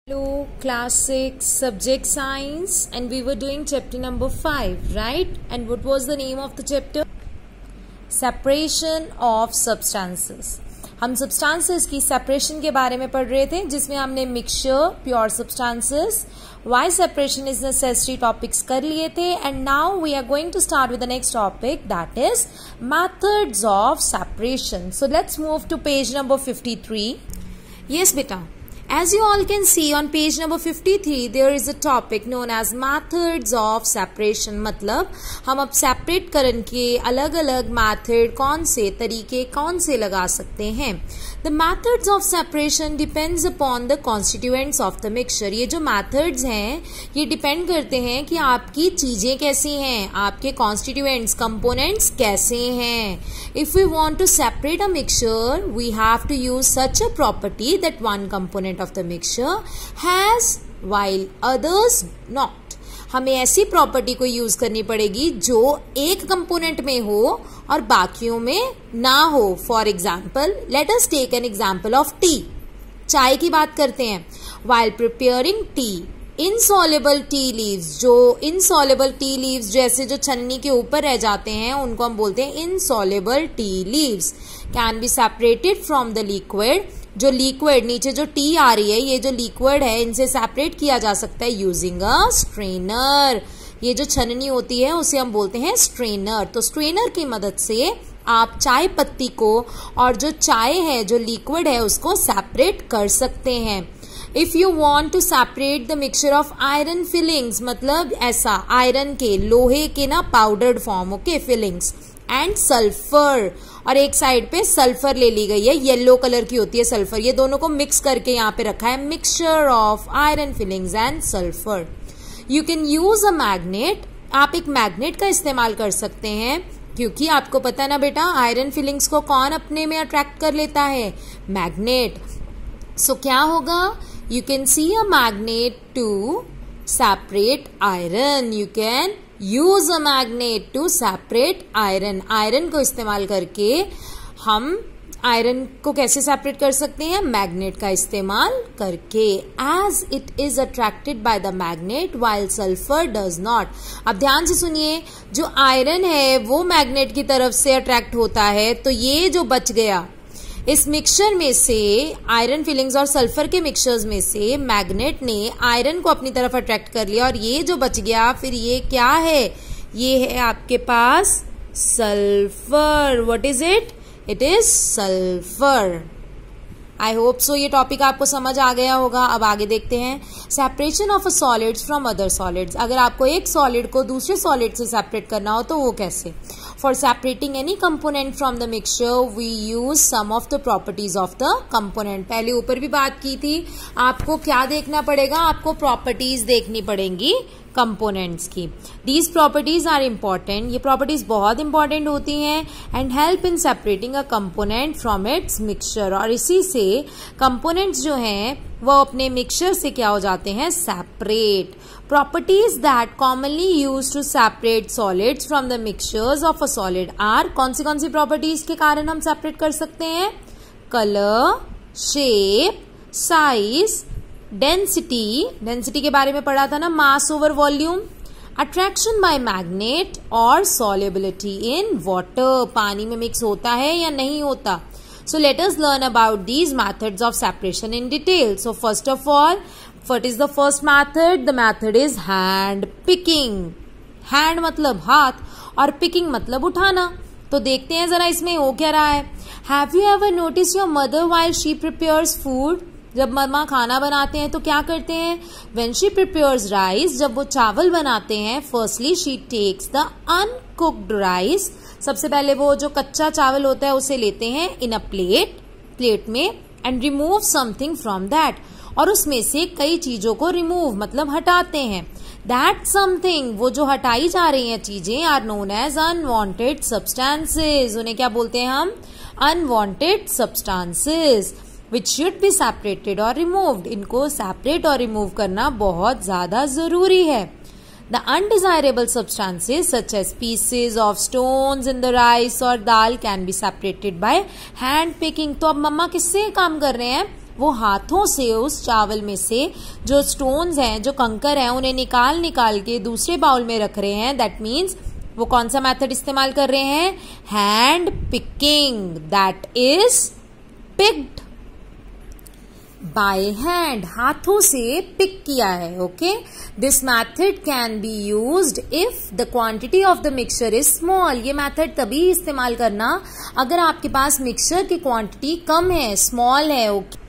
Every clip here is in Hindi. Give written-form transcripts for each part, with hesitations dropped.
Hello, class 6, subject science, and we were doing chapter number 5, right? And what was the name of the chapter? Separation of substances. हम substances की separation के बारे में पढ़ रहे थे, जिसमें हमने mixture, pure substances, why separation is necessary topics कर लिए थे, and now we are going to start with the next topic, that is methods of separation. So let's move to page number 53. Yes, beta. As you all can see on page number 53, there is a topic known as methods of separation. मतलब हम अब separate करने के अलग अलग method कौन से तरीके कौन से लगा सकते हैं. The methods of separation depends upon the constituents of the mixture. ये जो methods हैं ये depend करते हैं कि आपकी चीजें कैसी हैं, आपके constituents components कैसे हैं. If we want to separate a mixture, we have to use such a property that one component of the mixture has while others not. हमें ऐसी प्रॉपर्टी को यूज करनी पड़ेगी जो एक कंपोनेंट में हो और बाकियों में ना हो. For example, let us take an example of tea. चाय की बात करते हैं. while preparing tea, insoluble tea leaves, जो इनसॉल्युबल टी लीव्स जैसे जो छन्नी के ऊपर रह जाते हैं उनको हम बोलते हैं insoluble tea leaves, can be separated from the liquid. जो लिक्विड नीचे जो टी आ रही है, ये जो लिक्विड है इनसे सेपरेट किया जा सकता है यूजिंग अ स्ट्रेनर. ये जो छन्नी होती है उसे हम बोलते हैं स्ट्रेनर. तो स्ट्रेनर की मदद से आप चाय पत्ती को और जो चाय है जो लिक्विड है उसको सेपरेट कर सकते हैं. If you want to separate the mixture of iron filings, मतलब ऐसा आयरन के लोहे के ना powdered form, okay, filings and sulphur, और एक साइड पे सल्फर ले ली गई है, येलो कलर की होती है सल्फर. ये दोनों को मिक्स करके यहाँ पे रखा है mixture of iron fillings and sulphur. You can use a magnet. आप एक मैग्नेट का इस्तेमाल कर सकते हैं, क्योंकि आपको पता है ना बेटा आयरन फिलिंग्स को कौन अपने में अट्रैक्ट कर लेता है, मैग्नेट. सो क्या होगा, you can see a magnet to separate iron. You can use a magnet to separate iron. Iron को इस्तेमाल करके हम आयरन को कैसे सेपरेट कर सकते हैं, मैग्नेट का इस्तेमाल करके. As it is attracted by the magnet while sulphur does not. अब ध्यान से सुनिए, जो आयरन है वो मैग्नेट की तरफ से अट्रैक्ट होता है, तो ये जो बच गया इस मिक्सचर में से, आयरन फिलिंग्स और सल्फर के मिक्सचर्स में से मैग्नेट ने आयरन को अपनी तरफ अट्रैक्ट कर लिया, और ये जो बच गया फिर ये क्या है, ये है आपके पास sulphur. What is it, it is sulphur. I hope so ये टॉपिक आपको समझ आ गया होगा. अब आगे देखते हैं separation of a solids from other solids. अगर आपको एक सॉलिड को दूसरे सॉलिड से सेपरेट करना हो तो वो कैसे. For separating any component from the mixture, we use some of the properties of the component. पहले ऊपर भी बात की थी, आपको क्या देखना पड़ेगा, आपको प्रॉपर्टीज देखनी पड़ेंगी कंपोनेंट्स की. These properties are important. ये प्रॉपर्टीज बहुत इंपॉर्टेंट होती हैं and help in separating a component from its mixture. और इसी से कंपोनेंट्स जो हैं वो अपने मिक्सचर से क्या हो जाते हैं, separate. Properties that commonly used to separate solids from the mixtures of a solid are, कौन सी प्रॉपर्टीज के कारण हम सेपरेट कर सकते हैं, colour, shape, size, density. Density के बारे में पढ़ा था ना, मास over volume, attraction bye magnet और सॉल्युबिलिटी इन वाटर, पानी में मिक्स होता है या नहीं होता. So let us learn about these methods of separation in detail. So first of all, what is the first method? The method is hand picking. Hand मतलब हाथ और picking मतलब उठाना. तो देखते हैं जरा इसमें हो क्या रहा है. Have you ever noticed your mother while she prepares food? जब मम्मा खाना बनाते हैं तो क्या करते हैं, when she prepares rice, जब वो चावल बनाते हैं, firstly she takes the uncooked rice. सबसे पहले वो जो कच्चा चावल होता है उसे लेते हैं इन अ प्लेट में, and remove something from that, और उसमें से कई चीजों को रिमूव मतलब हटाते हैं. दैट समथिंग, वो जो हटाई जा रही हैं चीजें, are known as unwanted substances. उन्हें क्या बोलते हैं हम, unwanted substances, which should be separated और रिमूव्ड. इनको सेपरेट और रिमूव करना बहुत ज्यादा जरूरी है. The undesirable substances such as pieces of stones in the rice or dal can be separated by hand picking. तो अब मम्मा किससे काम कर रहे हैं, वो हाथों से उस चावल में से जो स्टोन्स हैं, जो कंकर हैं, उन्हें निकाल के दूसरे बाउल में रख रहे हैं. दैट मीन्स वो कौन सा मेथड इस्तेमाल कर रहे हैं? Hand picking. That is picked by hand. हाथों से पिक किया है. Okay, this method can be used if the quantity of the mixture is small. ये मैथड तभी इस्तेमाल करना अगर आपके पास मिक्सचर की क्वांटिटी कम है, स्मॉल है. ओके,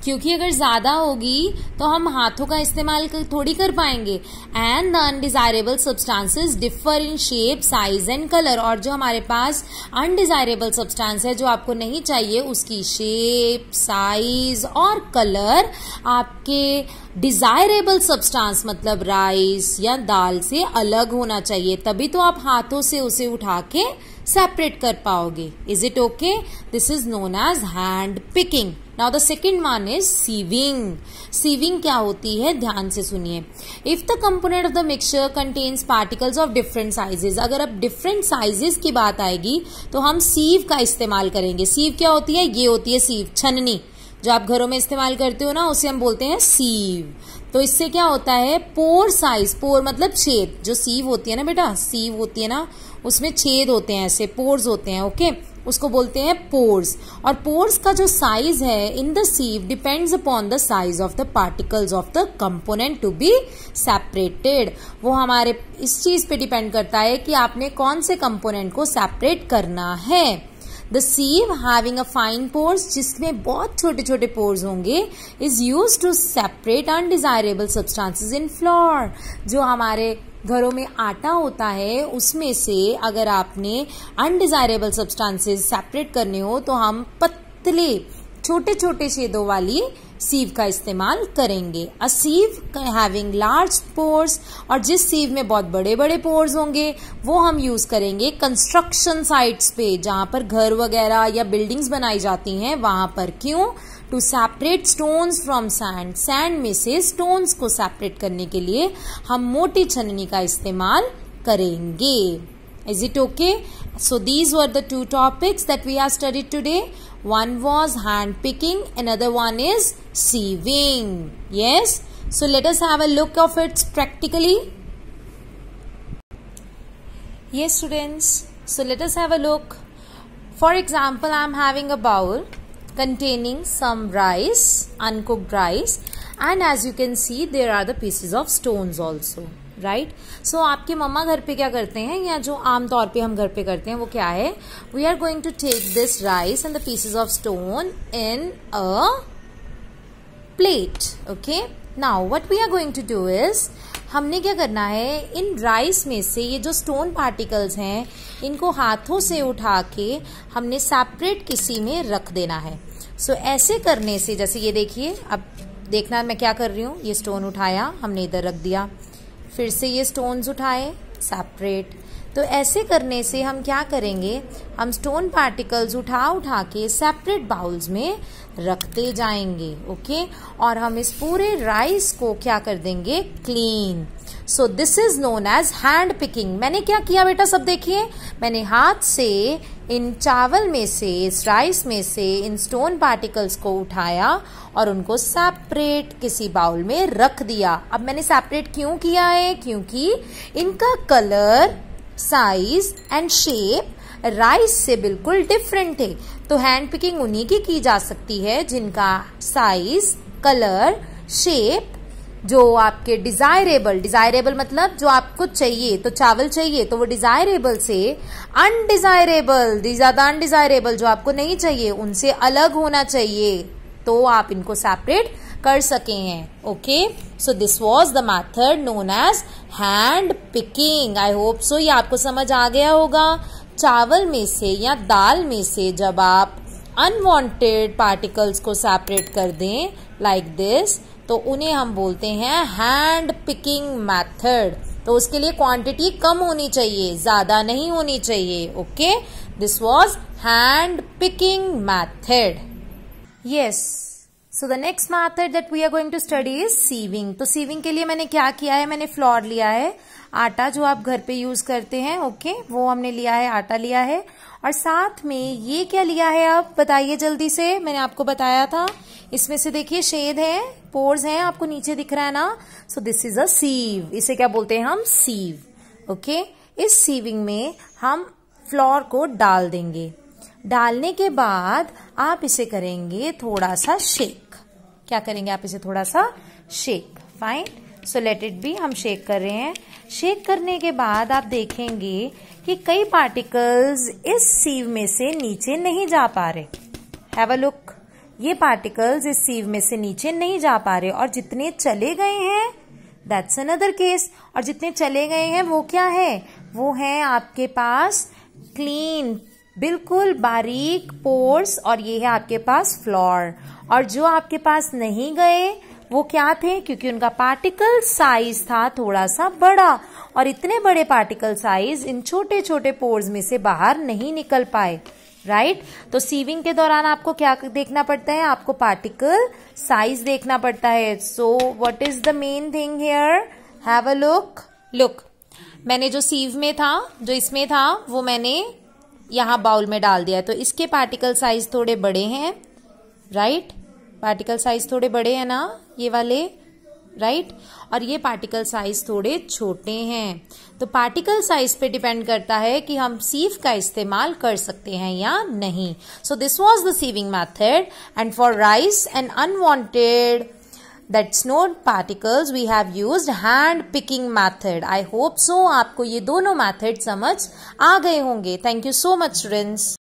क्योंकि अगर ज्यादा होगी तो हम हाथों का इस्तेमाल थोड़ी कर पाएंगे. And the undesirable substances differ in shape, size and colour. और जो हमारे पास अनडिजायरेबल सब्सटेंस है, जो आपको नहीं चाहिए, उसकी शेप, साइज और कलर आपके डिजायरेबल सब्सटेंस मतलब राइस या दाल से अलग होना चाहिए. तभी तो आप हाथों से उसे उठा के सेपरेट कर पाओगे. Is it okay? This is known as hand picking. Now the second one is sieving. Sieving क्या होती है? ध्यान से सुनिए. If the component of the mixture contains particles of different sizes. अगर अब डिफरेंट साइजेस की बात आएगी तो हम सीव का इस्तेमाल करेंगे. सीव क्या होती है? ये होती है सीव, छननी. जो आप घरों में इस्तेमाल करते हो ना, उसे हम बोलते हैं सीव. तो इससे क्या होता है? Pore size. पोर मतलब छेद. जो सीव होती है ना बेटा, सीव होती है ना, उसमें छेद होते हैं, ऐसे पोर्स होते हैं. ओके, उसको बोलते हैं पोर्स. और पोर्स का जो साइज है in the sieve depends upon the size of the particles of the component to be separated. वो हमारे इस चीज पे डिपेंड करता है कि आपने कौन से कंपोनेंट को सेपरेट करना है. The sieve having a fine pores, जिसमें बहुत छोटे छोटे पोर्स होंगे, is used to separate undesirable substances in flour. जो हमारे घरों में आटा होता है, उसमें से अगर आपने अनडिजायरेबल सब्सटेंसेस सेपरेट करने हो तो हम पतले छोटे छोटे छेदों वाली सीव का इस्तेमाल करेंगे. अ सीव हैविंग लार्ज पोर्स. और जिस सीव में बहुत बड़े बड़े पोर्स होंगे वो हम यूज करेंगे कंस्ट्रक्शन साइट्स पे, जहां पर घर वगैरह या बिल्डिंग्स बनाई जाती हैं वहां पर. क्यों? To separate stones from sand. Sand में से स्टोन्स को सेपरेट करने के लिए हम मोटी छन्नी का इस्तेमाल करेंगे. Is it okay? So these were the two topics that we have studied today. One was hand picking, another one is sieving. Yes? So let us have a look of it practically. Yes students, so let us have a look. For example, I am having a bowl containing some rice, uncooked rice, and as you can see there are the pieces of stones also. Right. So आपके मम्मा घर पे क्या करते हैं, या जो आमतौर पे हम घर पे करते हैं, वो क्या है? We are going to take this rice and the pieces of stone in a plate. Okay, now what we are going to do is, हमने क्या करना है, इन राइस में से ये जो स्टोन पार्टिकल्स हैं इनको हाथों से उठा के हमने सेपरेट किसी में रख देना है. सो ऐसे करने से, जैसे ये देखिए, अब देखना मैं क्या कर रही हूँ. ये स्टोन उठाया, हमने इधर रख दिया, फिर से ये स्टोन्स उठाए, सेपरेट. तो ऐसे करने से हम क्या करेंगे, हम स्टोन पार्टिकल्स उठा के सेपरेट बाउल्स में रखते जाएंगे. ओके, और हम इस पूरे राइस को क्या कर देंगे, clean. So this is known as hand picking. मैंने क्या किया बेटा, सब देखिए, मैंने हाथ से इन चावल में से, इस राइस में से इन स्टोन पार्टिकल्स को उठाया और उनको सेपरेट किसी बाउल में रख दिया. अब मैंने सेपरेट क्यों किया है? क्योंकि इनका colour, size and shape rice से बिल्कुल डिफरेंट है. तो हैंड पिकिंग उन्हीं की जा सकती है जिनका साइज, कलर, शेप जो आपके डिजायरेबल मतलब जो आपको चाहिए. तो चावल चाहिए तो वो डिजायरेबल से अनडिजायरेबल, ज्यादा अनडिजायरेबल जो आपको नहीं चाहिए उनसे अलग होना चाहिए, तो आप इनको सेपरेट कर सके हैं. Okay, so this was the method known as hand picking. I hope so ये आपको समझ आ गया होगा. चावल में से या दाल में से जब आप अनवांटेड पार्टिकल्स को सेपरेट कर दें लाइक दिस, तो उन्हें हम बोलते हैं हैंड पिकिंग मेथड. तो उसके लिए क्वांटिटी कम होनी चाहिए, ज्यादा नहीं होनी चाहिए. Okay, this was hand picking method. Yes, so the next method that we are going to study is sieving. तो सीविंग के लिए मैंने क्या किया है, मैंने फ्लोर लिया है, आटा जो आप घर पे यूज करते हैं, ओके, वो हमने लिया है, आटा लिया है, और साथ में ये क्या लिया है, आप बताइए जल्दी से। मैंने आपको बताया था, इसमें से देखिए शेड है, पोर्स हैं, आपको नीचे दिख रहा है ना। सो दिस इज अ सीव, इसे क्या बोलते हैं हम, सीव, ओके। इस सीविंग में हम फ्लोर को डाल देंगे। डालने के बाद आप इसे करेंगे थोड़ा सा शेक। क्या करेंगे आप इसे थोड़ा सा shake, fine. So let it be, हम शेक कर रहे हैं। शेक करने के बाद आप देखेंगे कि कई पार्टिकल्स इस सीव में से नीचे नहीं जा पा रहे। हैव अ लुक, ये पार्टिकल्स इस सीव में से नीचे नहीं जा पा रहे, और जितने चले गए हैं दैट्स अनदर केस। और जितने चले गए हैं वो क्या है, वो है आपके पास क्लीन, बिल्कुल बारीक पोर्स, और ये है आपके पास फ्लोर। और जो आपके पास नहीं गए वो क्या थे, क्योंकि उनका पार्टिकल साइज था थोड़ा सा बड़ा, और इतने बड़े पार्टिकल साइज इन छोटे छोटे पोर्स में से बाहर नहीं निकल पाए, राइट। तो सीविंग के दौरान आपको क्या देखना पड़ता है, आपको पार्टिकल साइज देखना पड़ता है। So what is the main thing here, have a look. Look, मैंने जो सीव में था, जो इसमें था, वो मैंने यहाँ बाउल में डाल दिया है। तो इसके पार्टिकल साइज थोड़े बड़े हैं, राइट, पार्टिकल साइज थोड़े बड़े हैं ना, ये वाले, राइट, और ये पार्टिकल साइज थोड़े छोटे हैं। तो पार्टिकल साइज पे डिपेंड करता है कि हम सीव का इस्तेमाल कर सकते हैं या नहीं। So this was the sieving method, and for rice and unwanted that snow particles we have used hand picking method. I hope so आपको ये दोनों मेथड समझ आ गए होंगे। Thank you so much students.